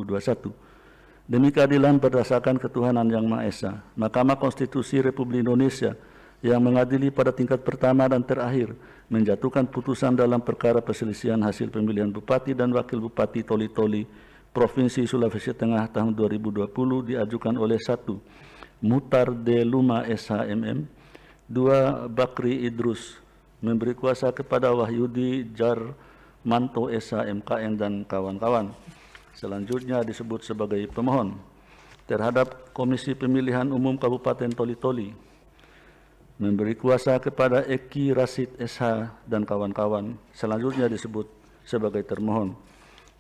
2021. Demi keadilan berdasarkan ketuhanan Yang Maha Esa, Mahkamah Konstitusi Republik Indonesia yang mengadili pada tingkat pertama dan terakhir menjatuhkan putusan dalam perkara perselisihan hasil pemilihan Bupati dan Wakil Bupati Toli-Toli Provinsi Sulawesi Tengah tahun 2020 diajukan oleh 1. Mutar de Luma SHMM, 2. Bakri Idrus, memberi kuasa kepada Wahyudi Jarmanto SHMKN dan kawan-kawan. Selanjutnya disebut sebagai pemohon terhadap Komisi Pemilihan Umum Kabupaten Toli-Toli, memberi kuasa kepada Eki Rasid SH dan kawan-kawan. Selanjutnya disebut sebagai termohon.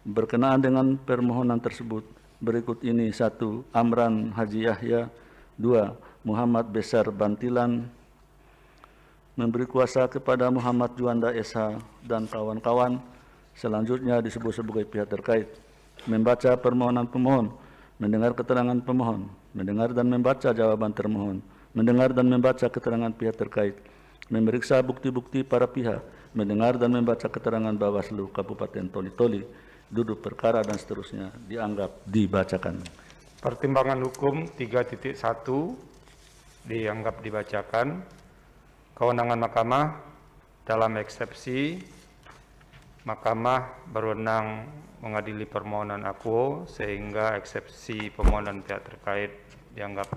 Berkenaan dengan permohonan tersebut, berikut ini: 1. Amran Haji Yahya, 2. Muhammad Besar Bantilan, memberi kuasa kepada Muhammad Juanda SH dan kawan-kawan. Selanjutnya disebut sebagai pihak terkait. Membaca permohonan pemohon, mendengar keterangan pemohon, mendengar dan membaca jawaban termohon, mendengar dan membaca keterangan pihak terkait, memeriksa bukti-bukti para pihak, mendengar dan membaca keterangan Bawaslu Kabupaten Toli-Toli, duduk perkara dan seterusnya dianggap dibacakan. Pertimbangan hukum 3.1 dianggap dibacakan. Kewenangan Mahkamah dalam eksepsi, Mahkamah berwenang mengadili permohonan akuo sehingga eksepsi permohonan pihak terkait dianggap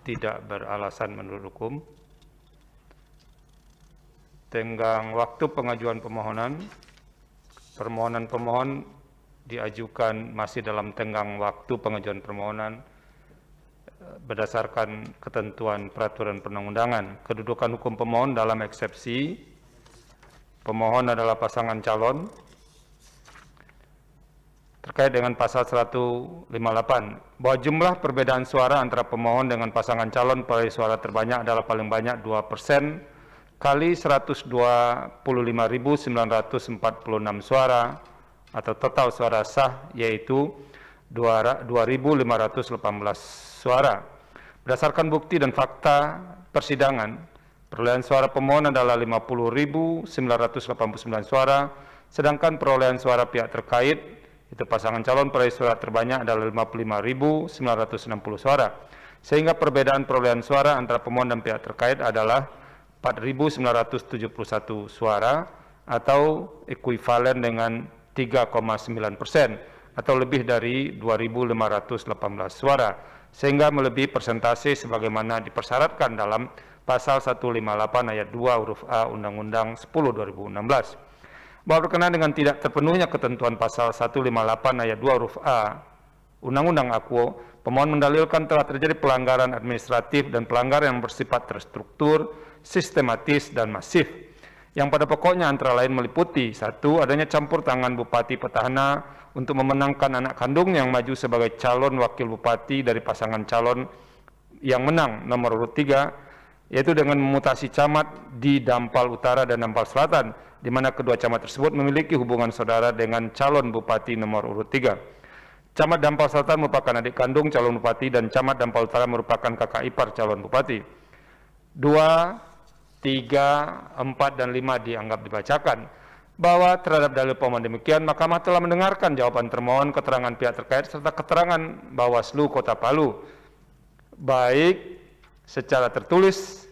tidak beralasan menurut hukum. Tenggang waktu pengajuan permohonan, permohonan pemohon diajukan masih dalam tenggang waktu pengajuan permohonan berdasarkan ketentuan peraturan perundang-undangan. Kedudukan hukum pemohon dalam eksepsi, pemohon adalah pasangan calon terkait dengan pasal 158 bahwa jumlah perbedaan suara antara pemohon dengan pasangan calon peraih suara terbanyak adalah paling banyak 2% kali 125.946 suara atau total suara sah yaitu 2.518 suara. Berdasarkan bukti dan fakta persidangan, perolehan suara pemohon adalah 50.989 suara, sedangkan perolehan suara pihak terkait, itu pasangan calon peraih suara terbanyak adalah 55.960 suara. Sehingga perbedaan perolehan suara antara pemohon dan pihak terkait adalah 4.971 suara atau ekuivalen dengan 3,9% atau lebih dari 2.518 suara, sehingga melebihi persentase sebagaimana dipersyaratkan dalam pasal 158 ayat 2 huruf A Undang-Undang 10/2016. Bahwa berkenaan dengan tidak terpenuhnya ketentuan pasal 158 ayat 2 huruf A Undang-Undang Akuo, pemohon mendalilkan telah terjadi pelanggaran administratif dan pelanggaran yang bersifat terstruktur, sistematis, dan masif, yang pada pokoknya antara lain meliputi: 1. Adanya campur tangan Bupati Petahana untuk memenangkan anak kandung yang maju sebagai calon wakil bupati dari pasangan calon yang menang nomor urut 3, yaitu dengan memutasi camat di Dampal Utara dan Dampal Selatan, di mana kedua camat tersebut memiliki hubungan saudara dengan calon bupati nomor urut 3. Camat Dampal Selatan merupakan adik kandung calon bupati dan camat Dampal Utara merupakan kakak ipar calon bupati. 2, 3, 4, dan 5 dianggap dibacakan. Bahwa terhadap dalil pemohon demikian, Mahkamah telah mendengarkan jawaban termohon, keterangan pihak terkait, serta keterangan Bawaslu Kota Palu, baik secara tertulis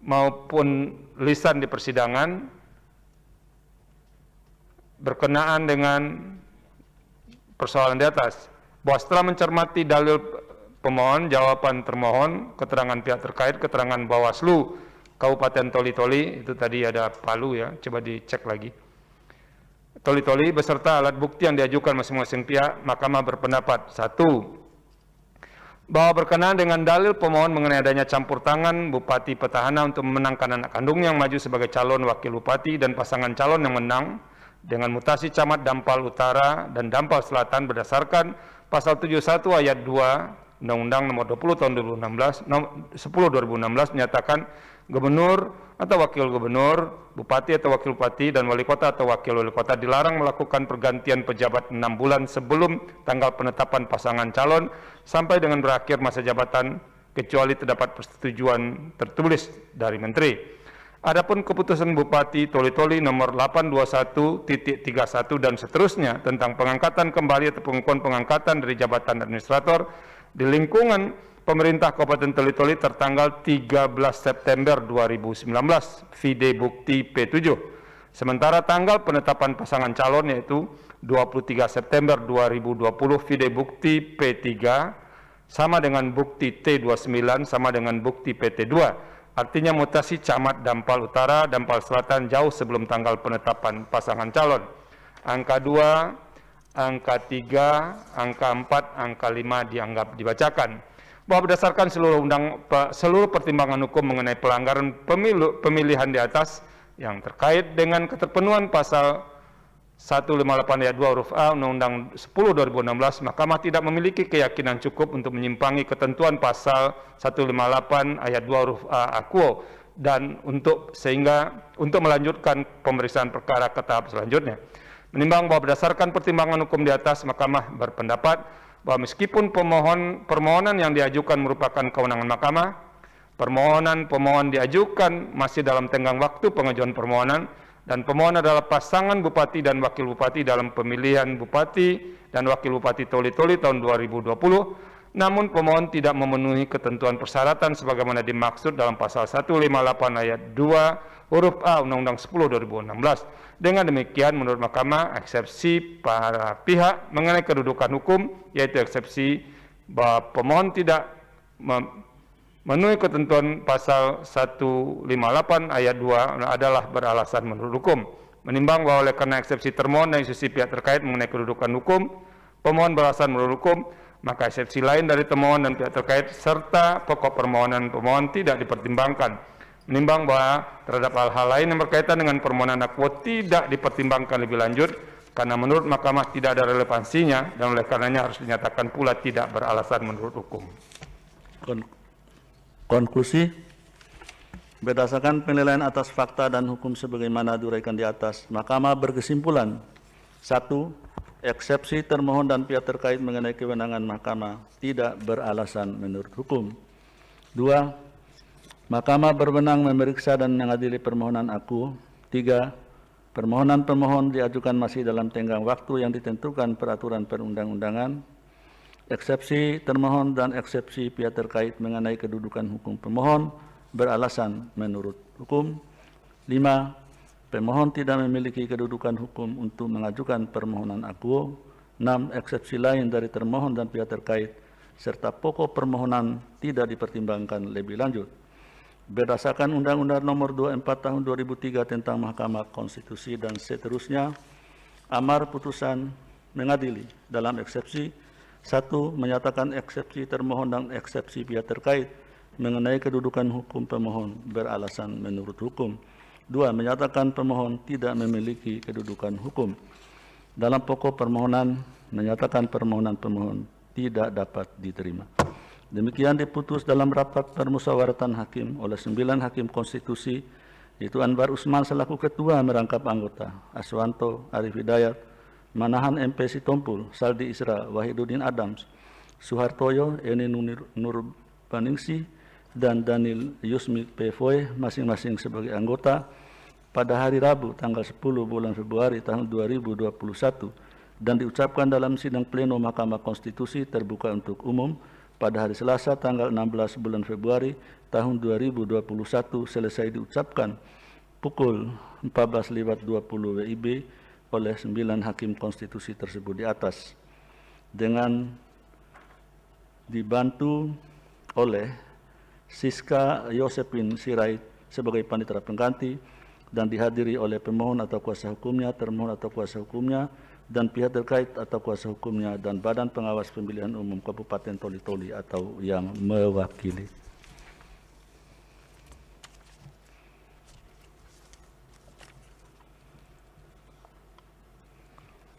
maupun lisan di persidangan, berkenaan dengan persoalan di atas. Bahwa setelah mencermati dalil pemohon, jawaban termohon, keterangan pihak terkait, keterangan Bawaslu Kabupaten Toli-Toli, itu tadi ada Palu ya, coba dicek lagi. Toli-Toli beserta alat bukti yang diajukan masing-masing pihak, Mahkamah berpendapat: 1. Bahwa berkenaan dengan dalil pemohon mengenai adanya campur tangan Bupati Petahana untuk memenangkan anak kandungnya yang maju sebagai calon wakil bupati dan pasangan calon yang menang dengan mutasi camat Dampal Utara dan Dampal Selatan berdasarkan pasal 71 ayat 2 Undang-Undang nomor 20 tahun 10/2016 menyatakan gubernur atau wakil gubernur, bupati atau wakil bupati, dan wali kota atau wakil wali kota dilarang melakukan pergantian pejabat 6 bulan sebelum tanggal penetapan pasangan calon sampai dengan berakhir masa jabatan kecuali terdapat persetujuan tertulis dari menteri. Adapun keputusan Bupati Toli-Toli nomor 821.31 dan seterusnya tentang pengangkatan kembali atau pengukuhan pengangkatan dari jabatan administrator di lingkungan pemerintah Kabupaten Toli-Toli tertanggal 13 September 2019, vide bukti P7. Sementara tanggal penetapan pasangan calon yaitu 23 September 2020, vide bukti P3 sama dengan bukti T29 sama dengan bukti PT2. Artinya mutasi camat Dampal Utara, Dampal Selatan jauh sebelum tanggal penetapan pasangan calon. Angka 2, angka 3, angka 4, angka 5 dianggap dibacakan. Bahwa berdasarkan seluruh pertimbangan hukum mengenai pelanggaran pemilihan di atas yang terkait dengan keterpenuhan pasal 158 ayat 2 huruf A Undang-Undang 10 2016, Mahkamah tidak memiliki keyakinan cukup untuk menyimpangi ketentuan pasal 158 ayat 2 huruf A Akuo dan untuk melanjutkan pemeriksaan perkara ke tahap selanjutnya. Menimbang bahwa berdasarkan pertimbangan hukum di atas, Mahkamah berpendapat bahwa meskipun permohonan yang diajukan merupakan kewenangan Mahkamah, permohonan pemohon diajukan masih dalam tenggang waktu pengajuan permohonan, dan pemohon adalah pasangan Bupati dan Wakil Bupati dalam pemilihan Bupati dan Wakil Bupati Toli-Toli tahun 2020, namun pemohon tidak memenuhi ketentuan persyaratan sebagaimana dimaksud dalam pasal 158 ayat 2 huruf A Undang-Undang 10 2016. Dengan demikian, menurut Mahkamah, eksepsi para pihak mengenai kedudukan hukum, yaitu eksepsi bahwa pemohon tidak memenuhi ketentuan pasal 158 ayat 2 adalah beralasan menurut hukum. Menimbang bahwa oleh karena eksepsi termohon dan sisi pihak terkait mengenai kedudukan hukum, pemohon beralasan menurut hukum, maka eksepsi lain dari termohon dan pihak terkait serta pokok permohonan pemohon tidak dipertimbangkan. Menimbang bahwa terhadap hal-hal lain yang berkaitan dengan permohonan Akuo tidak dipertimbangkan lebih lanjut karena menurut Mahkamah tidak ada relevansinya dan oleh karenanya harus dinyatakan pula tidak beralasan menurut hukum. Konklusi, berdasarkan penilaian atas fakta dan hukum sebagaimana diuraikan di atas, Mahkamah berkesimpulan: 1. Eksepsi termohon dan pihak terkait mengenai kewenangan Mahkamah tidak beralasan menurut hukum. 2. Mahkamah berwenang memeriksa dan mengadili permohonan Akuo. 3. Permohonan pemohon diajukan masih dalam tenggang waktu yang ditentukan peraturan perundang-undangan. Eksepsi termohon dan eksepsi pihak terkait mengenai kedudukan hukum pemohon beralasan menurut hukum. 5. Pemohon tidak memiliki kedudukan hukum untuk mengajukan permohonan Akuo. 6. Eksepsi lain dari termohon dan pihak terkait serta pokok permohonan tidak dipertimbangkan lebih lanjut. Berdasarkan Undang-Undang Nomor 24 Tahun 2003 tentang Mahkamah Konstitusi dan seterusnya, amar putusan mengadili dalam eksepsi: 1. Menyatakan eksepsi termohon dan eksepsi pihak terkait mengenai kedudukan hukum pemohon beralasan menurut hukum. 2. Menyatakan pemohon tidak memiliki kedudukan hukum. Dalam pokok permohonan, menyatakan permohonan pemohon tidak dapat diterima. Demikian diputus dalam rapat permusyawaratan hakim oleh 9 hakim konstitusi, yaitu Anwar Usman selaku ketua merangkap anggota, Aswanto, Arif Hidayat, Manahan MP Sitompul, Saldi Isra, Wahiduddin Adams, Suhartoyo, Eni Nurbaningsih, dan Daniel Yusmi Pevoy masing-masing sebagai anggota pada hari Rabu tanggal 10 bulan Februari tahun 2021 dan diucapkan dalam sidang pleno Mahkamah Konstitusi terbuka untuk umum pada hari Selasa tanggal 16 bulan Februari tahun 2021 selesai diucapkan pukul 14.20 WIB oleh 9 hakim konstitusi tersebut di atas, dengan dibantu oleh Siska Yosepin Sirait sebagai panitera pengganti dan dihadiri oleh pemohon atau kuasa hukumnya, termohon atau kuasa hukumnya, dan pihak terkait atau kuasa hukumnya, dan Badan Pengawas Pemilihan Umum Kabupaten Toli-Toli atau yang mewakili.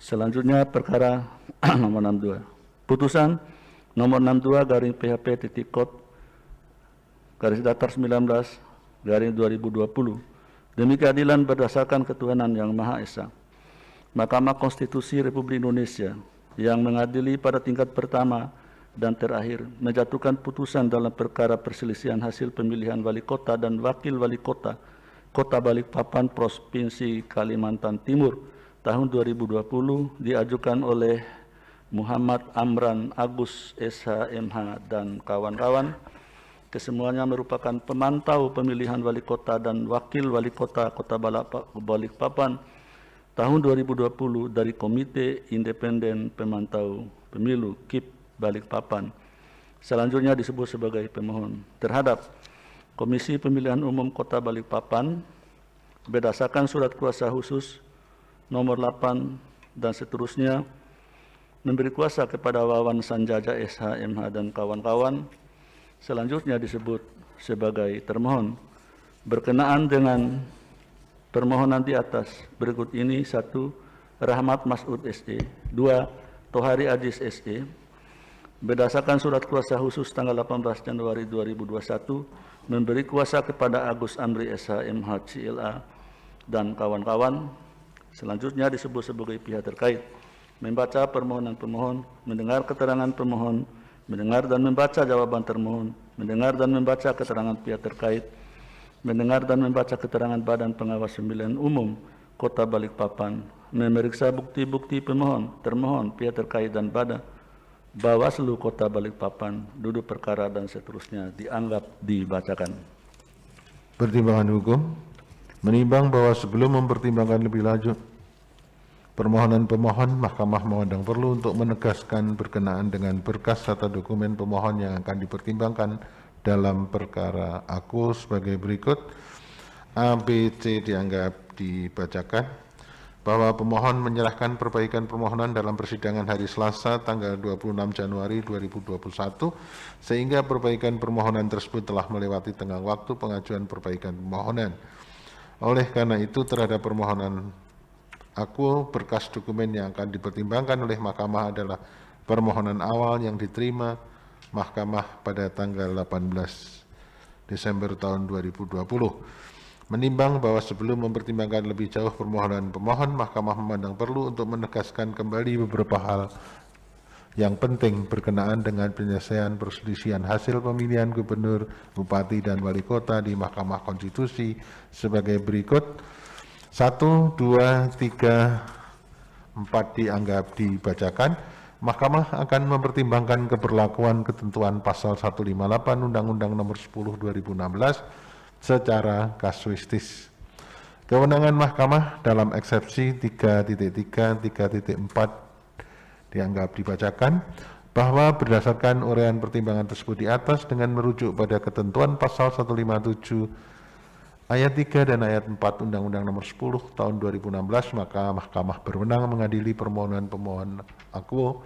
Selanjutnya perkara nomor 62. Putusan nomor 62 garing PHP titik kod garis datar 19 garing 2020 demi keadilan berdasarkan ketuhanan yang Maha Esa. Mahkamah Konstitusi Republik Indonesia yang mengadili pada tingkat pertama dan terakhir menjatuhkan putusan dalam perkara perselisihan hasil pemilihan wali kota dan wakil wali kota Kota Balikpapan, Provinsi Kalimantan Timur tahun 2020 diajukan oleh Muhammad Amran Agus SH.MH dan kawan-kawan. Kesemuanya merupakan pemantau pemilihan wali kota dan wakil wali kota Kota Balikpapan tahun 2020 dari Komite Independen Pemantau Pemilu KIP Balikpapan. Selanjutnya disebut sebagai pemohon terhadap Komisi Pemilihan Umum Kota Balikpapan berdasarkan surat kuasa khusus nomor 8 dan seterusnya memberi kuasa kepada Wawan Sanjaja SH.MH dan kawan-kawan. Selanjutnya disebut sebagai termohon. Berkenaan dengan permohonan di atas berikut ini: 1. Rahmat Masud SE. 2. Tohari Adis SE. Berdasarkan surat kuasa khusus tanggal 18 Januari 2021 memberi kuasa kepada Agus Amri SH.MH CLA dan kawan-kawan. Selanjutnya disebut sebagai pihak terkait. Membaca permohonan pemohon, mendengar keterangan pemohon, mendengar dan membaca jawaban termohon, mendengar dan membaca keterangan pihak terkait, mendengar dan membaca keterangan Badan Pengawas Pemilihan Umum Kota Balikpapan, memeriksa bukti-bukti pemohon, termohon, pihak terkait dan Bawaslu Kota Balikpapan, duduk perkara dan seterusnya dianggap dibacakan. Pertimbangan hukum menimbang bahwa sebelum mempertimbangkan lebih lanjut permohonan pemohon, Mahkamah memandang perlu untuk menegaskan berkenaan dengan berkas atau dokumen pemohon yang akan dipertimbangkan dalam perkara aku sebagai berikut. A, B, C dianggap dibacakan. Bahwa pemohon menyerahkan perbaikan permohonan dalam persidangan hari Selasa tanggal 26 Januari 2021 sehingga perbaikan permohonan tersebut telah melewati tenggang waktu pengajuan perbaikan permohonan. Oleh karena itu terhadap permohonan aku, berkas dokumen yang akan dipertimbangkan oleh Mahkamah adalah permohonan awal yang diterima Mahkamah pada tanggal 18 Desember tahun 2020. Menimbang bahwa sebelum mempertimbangkan lebih jauh permohonan pemohon, Mahkamah memandang perlu untuk menegaskan kembali beberapa hal yang penting berkenaan dengan penyelesaian perselisihan hasil pemilihan gubernur, bupati, dan wali kota di Mahkamah Konstitusi sebagai berikut. 1, 2, 3, 4 dianggap dibacakan. Mahkamah akan mempertimbangkan keberlakuan ketentuan pasal 158 Undang-Undang Nomor 10 2016 secara kasuistis. Kewenangan Mahkamah dalam eksepsi 3.3, 3.4 dianggap dibacakan bahwa berdasarkan uraian pertimbangan tersebut di atas dengan merujuk pada ketentuan pasal 157 ayat 3 dan ayat 4 Undang-Undang Nomor 10 tahun 2016, maka Mahkamah berwenang mengadili permohonan pemohon aku.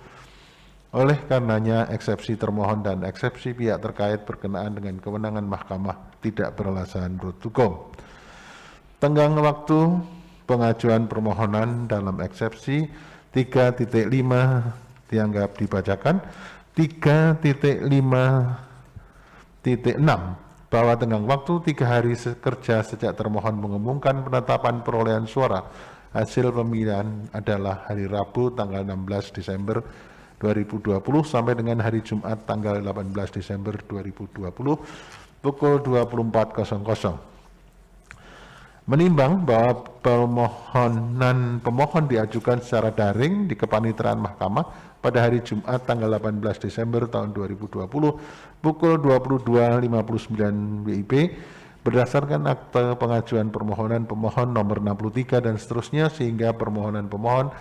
Oleh karenanya, eksepsi termohon dan eksepsi pihak terkait berkenaan dengan kewenangan Mahkamah tidak beralasan menurut hukum. Tenggang waktu pengajuan permohonan dalam eksepsi 3.5 dianggap dibacakan. 3.5.6 bahwa tenggang waktu 3 hari kerja sejak termohon mengumumkan penetapan perolehan suara hasil pemilihan adalah hari Rabu tanggal 16 Desember 2020 sampai dengan hari Jumat tanggal 18 Desember 2020 pukul 24.00. Menimbang bahwa pemohon diajukan secara daring di Kepanitraan Mahkamah pada hari Jumat tanggal 18 Desember tahun 2020 pukul 22.59 WIB berdasarkan akte pengajuan permohonan pemohon nomor 63 dan seterusnya, sehingga permohonan pemohon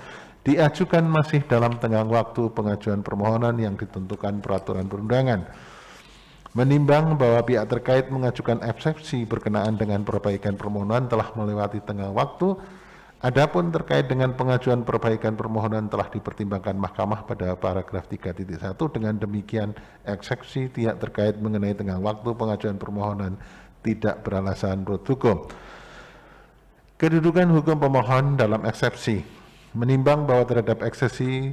diajukan masih dalam tenggang waktu pengajuan permohonan yang ditentukan peraturan perundangan. Menimbang bahwa pihak terkait mengajukan eksepsi berkenaan dengan perbaikan permohonan telah melewati tenggang waktu, adapun terkait dengan pengajuan perbaikan permohonan telah dipertimbangkan Mahkamah pada paragraf 3.1, dengan demikian eksepsi pihak terkait mengenai tenggang waktu pengajuan permohonan tidak beralasan menurut hukum. Kedudukan hukum pemohon dalam eksepsi. Menimbang bahwa terhadap eksepsi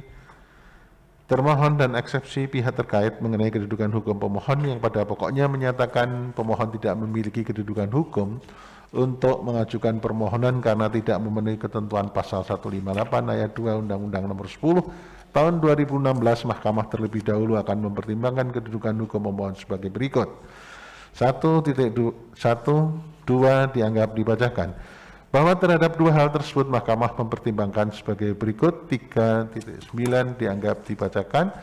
termohon dan eksepsi pihak terkait mengenai kedudukan hukum pemohon yang pada pokoknya menyatakan pemohon tidak memiliki kedudukan hukum untuk mengajukan permohonan karena tidak memenuhi ketentuan pasal 158 ayat 2 Undang-Undang Nomor 10 tahun 2016, Mahkamah terlebih dahulu akan mempertimbangkan kedudukan hukum pemohon sebagai berikut. 1.1.2 dianggap dibacakan. Bahwa terhadap dua hal tersebut Mahkamah mempertimbangkan sebagai berikut. 3.9 dianggap dibacakan.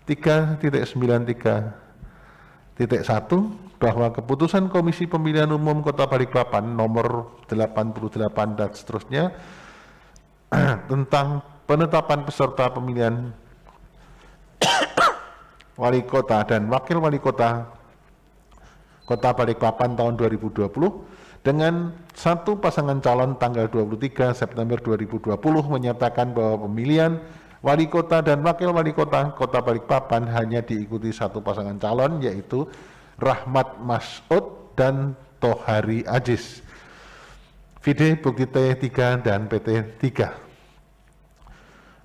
3.93.1 bahwa keputusan Komisi Pemilihan Umum Kota Balikpapan nomor 88 dan seterusnya tentang penetapan peserta pemilihan wali kota dan wakil wali kota Kota Balikpapan tahun 2020 dengan satu pasangan calon tanggal 23 September 2020 menyatakan bahwa pemilihan wali kota dan wakil wali kota Kota Balikpapan hanya diikuti satu pasangan calon, yaitu Rahmat Mas'ud dan Tohari Aziz. Vide bukti T3 dan PT3.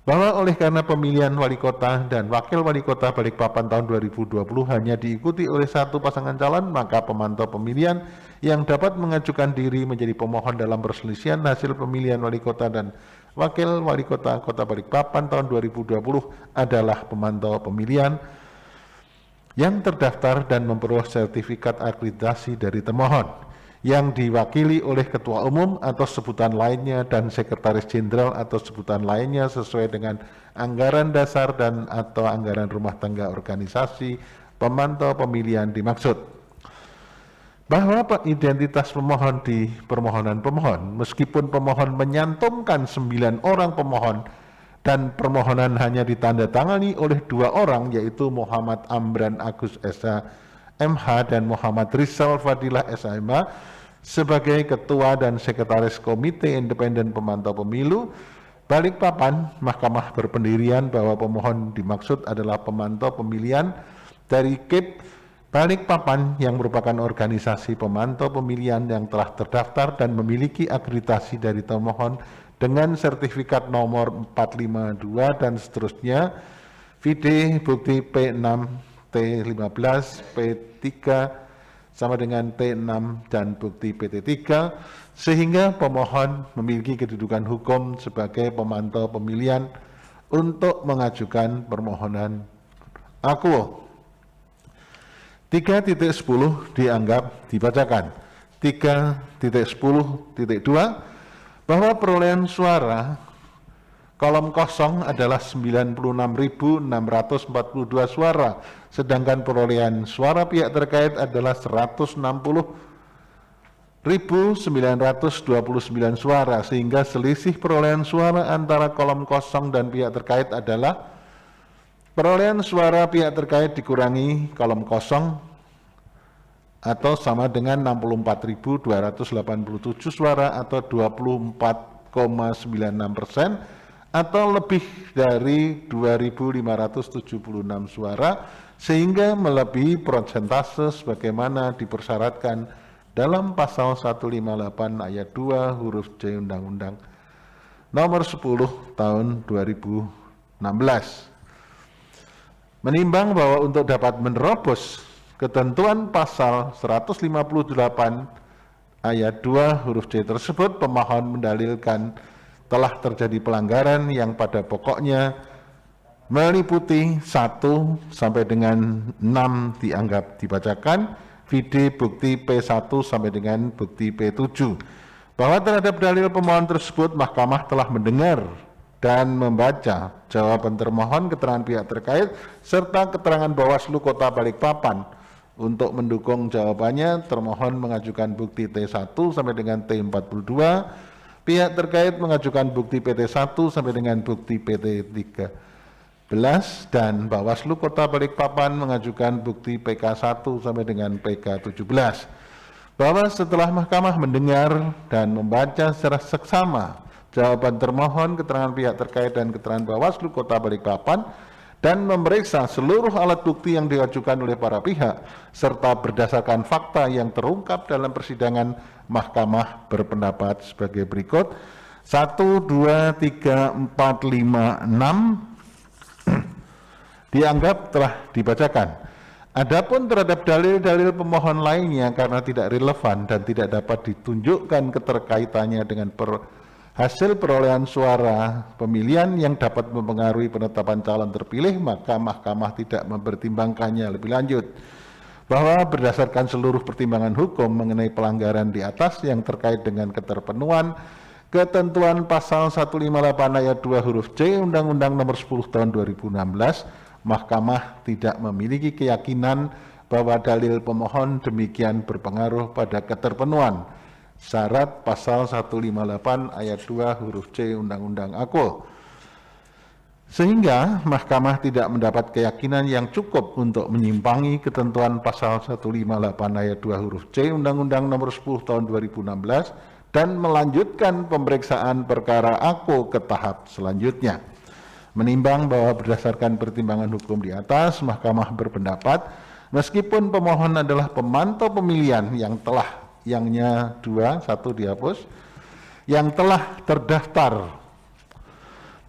Bahwa oleh karena pemilihan wali kota dan wakil wali kota Balikpapan tahun 2020 hanya diikuti oleh satu pasangan calon, maka pemantau pemilihan yang dapat mengajukan diri menjadi pemohon dalam perselisihan hasil pemilihan wali kota dan wakil wali kota Kota Balikpapan tahun 2020 adalah pemantau pemilihan yang terdaftar dan memperoleh sertifikat akreditasi dari termohon, yang diwakili oleh Ketua Umum atau sebutan lainnya dan Sekretaris Jenderal atau sebutan lainnya sesuai dengan anggaran dasar dan atau anggaran rumah tangga organisasi pemantau pemilihan dimaksud. Bahwa identitas pemohon di permohonan pemohon, meskipun pemohon menyantumkan 9 orang pemohon dan permohonan hanya ditandatangani oleh 2 orang, yaitu Muhammad Amran Agus SH MH dan Muhammad Rizal Fadilah SHMH sebagai Ketua dan Sekretaris Komite Independen Pemantau Pemilu Balikpapan, Mahkamah berpendirian bahwa pemohon dimaksud adalah pemantau pemilihan dari KIP Balikpapan yang merupakan organisasi pemantau pemilihan yang telah terdaftar dan memiliki akreditasi dari termohon dengan sertifikat nomor 452 dan seterusnya. Vide bukti P6 T15 P3 sama dengan T6 dan bukti PT3, sehingga pemohon memiliki kedudukan hukum sebagai pemantau pemilihan untuk mengajukan permohonan akuo. 3.10 dianggap dibacakan. 3.10.2 bahwa perolehan suara kolom kosong adalah 96.642 suara, sedangkan perolehan suara pihak terkait adalah 160.929 suara, sehingga selisih perolehan suara antara kolom kosong dan pihak terkait adalah perolehan suara pihak terkait dikurangi kolom kosong atau sama dengan 64.287 suara atau 24,96% atau lebih dari 2.576 suara, sehingga melebihi persentase sebagaimana dipersyaratkan dalam pasal 158 ayat 2 huruf C Undang-Undang nomor 10 tahun 2016. Menimbang bahwa untuk dapat menerobos ketentuan pasal 158 ayat 2 huruf C tersebut, pemohon mendalilkan telah terjadi pelanggaran yang pada pokoknya meliputi 1 sampai dengan 6 dianggap dibacakan. Vide bukti P1 sampai dengan bukti P7. Bahwa terhadap dalil pemohon tersebut Mahkamah telah mendengar dan membaca jawaban termohon, keterangan pihak terkait, serta keterangan Bawaslu Kota Balikpapan. Untuk mendukung jawabannya, termohon mengajukan bukti T1 sampai dengan T42, pihak terkait mengajukan bukti PT1 sampai dengan bukti PT13, dan Bawaslu Kota Balikpapan mengajukan bukti PK1 sampai dengan PK17. Bahwa setelah Mahkamah mendengar dan membaca secara seksama jawaban termohon, keterangan pihak terkait dan keterangan Bawaslu Kota Balikpapan, dan memeriksa seluruh alat bukti yang diajukan oleh para pihak, serta berdasarkan fakta yang terungkap dalam persidangan, Mahkamah berpendapat sebagai berikut. 1, 2, 3, 4, 5, 6 dianggap telah dibacakan. Adapun terhadap dalil-dalil pemohon lainnya karena tidak relevan dan tidak dapat ditunjukkan keterkaitannya dengan hasil perolehan suara pemilihan yang dapat mempengaruhi penetapan calon terpilih, maka Mahkamah tidak mempertimbangkannya lebih lanjut. bahwa berdasarkan seluruh pertimbangan hukum mengenai pelanggaran di atas yang terkait dengan keterpenuhan ketentuan pasal 158 ayat 2 huruf C Undang-Undang Nomor 10 Tahun 2016, Mahkamah tidak memiliki keyakinan bahwa dalil pemohon demikian berpengaruh pada keterpenuhan syarat pasal 158 ayat 2 huruf C Undang-Undang AKUL. Sehingga Mahkamah tidak mendapat keyakinan yang cukup untuk menyimpangi ketentuan pasal 158 ayat 2 huruf C Undang-Undang Nomor 10 Tahun 2016 dan melanjutkan pemeriksaan perkara AKUL ke tahap selanjutnya. Menimbang bahwa berdasarkan pertimbangan hukum di atas, Mahkamah berpendapat meskipun pemohon adalah pemantau pemilihan yang telah terdaftar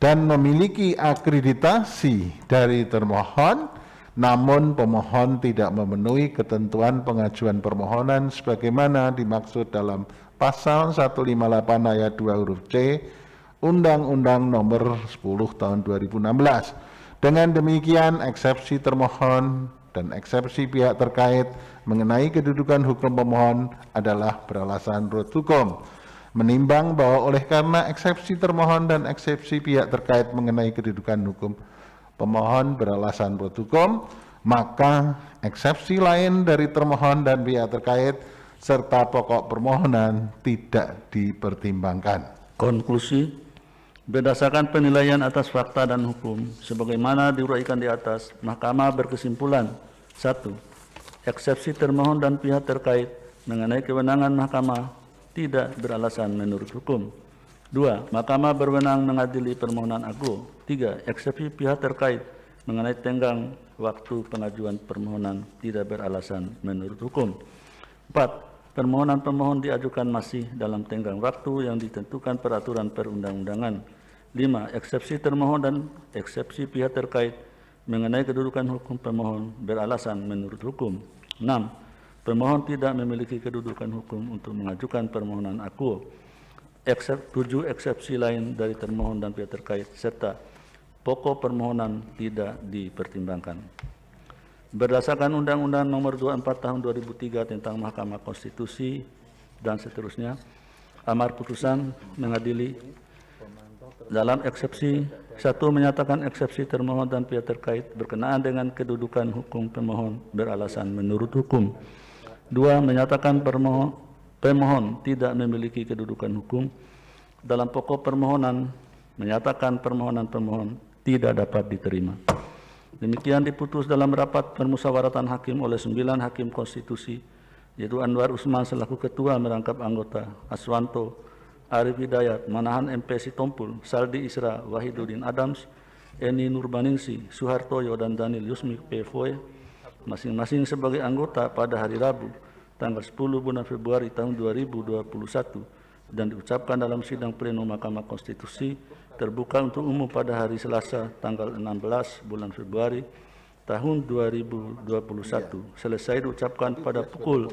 dan memiliki akreditasi dari termohon, namun pemohon tidak memenuhi ketentuan pengajuan permohonan sebagaimana dimaksud dalam pasal 158 ayat 2 huruf C Undang-Undang Nomor 10 Tahun 2016. Dengan demikian, eksepsi termohon dan eksepsi pihak terkait mengenai kedudukan hukum pemohon adalah beralasan menurut hukum. Menimbang bahwa oleh karena eksepsi termohon dan eksepsi pihak terkait mengenai kedudukan hukum pemohon beralasan menurut hukum, maka eksepsi lain dari termohon dan pihak terkait serta pokok permohonan tidak dipertimbangkan. Konklusi, berdasarkan penilaian atas fakta dan hukum, sebagaimana diuraikan di atas, Mahkamah berkesimpulan: 1. Eksepsi termohon dan pihak terkait mengenai kewenangan Mahkamah tidak beralasan menurut hukum. 2. Mahkamah berwenang mengadili permohonan AKUL. 3. Eksepsi pihak terkait mengenai tenggang waktu pengajuan permohonan tidak beralasan menurut hukum. 4. Permohonan pemohon diajukan masih dalam tenggang waktu yang ditentukan peraturan perundang-undangan. 5. Eksepsi termohon dan eksepsi pihak terkait mengenai kedudukan hukum pemohon beralasan menurut hukum. 6. Pemohon tidak memiliki kedudukan hukum untuk mengajukan permohonan AKUL. 7 eksepsi lain dari termohon dan pihak terkait serta pokok permohonan tidak dipertimbangkan. Berdasarkan Undang-Undang Nomor 24 Tahun 2003 tentang Mahkamah Konstitusi dan seterusnya, amar putusan mengadili dalam eksepsi 1 menyatakan eksepsi termohon dan pihak terkait berkenaan dengan kedudukan hukum pemohon beralasan menurut hukum. 2 menyatakan pemohon tidak memiliki kedudukan hukum. Dalam pokok permohonan menyatakan permohonan pemohon tidak dapat diterima. Demikian diputus dalam rapat permusyawaratan hakim oleh 9 hakim konstitusi, yaitu Anwar Usman selaku ketua merangkap anggota, Aswanto, Arif Hidayat, Manahan MP Sitompul, Saldi Isra, Wahidudin Adams, Eni Nurbaningsi, Suhartoyo, dan Daniel Yusmi P.Foe, masing-masing sebagai anggota pada hari Rabu, tanggal 10 bulan Februari tahun 2021, dan diucapkan dalam sidang pleno Mahkamah Konstitusi terbuka untuk umum pada hari Selasa tanggal 16 bulan Februari tahun 2021, selesai diucapkan pada pukul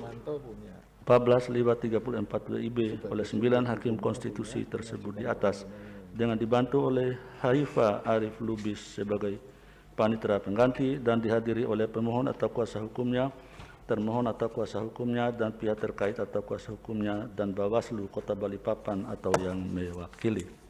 14.34 WIB oleh 9 hakim konstitusi tersebut di atas, dengan dibantu oleh Haifa Arif Lubis sebagai panitera pengganti dan dihadiri oleh pemohon atau kuasa hukumnya, termohon atau kuasa hukumnya, dan pihak terkait atau kuasa hukumnya, dan Bawaslu Kota Balikpapan atau yang mewakili.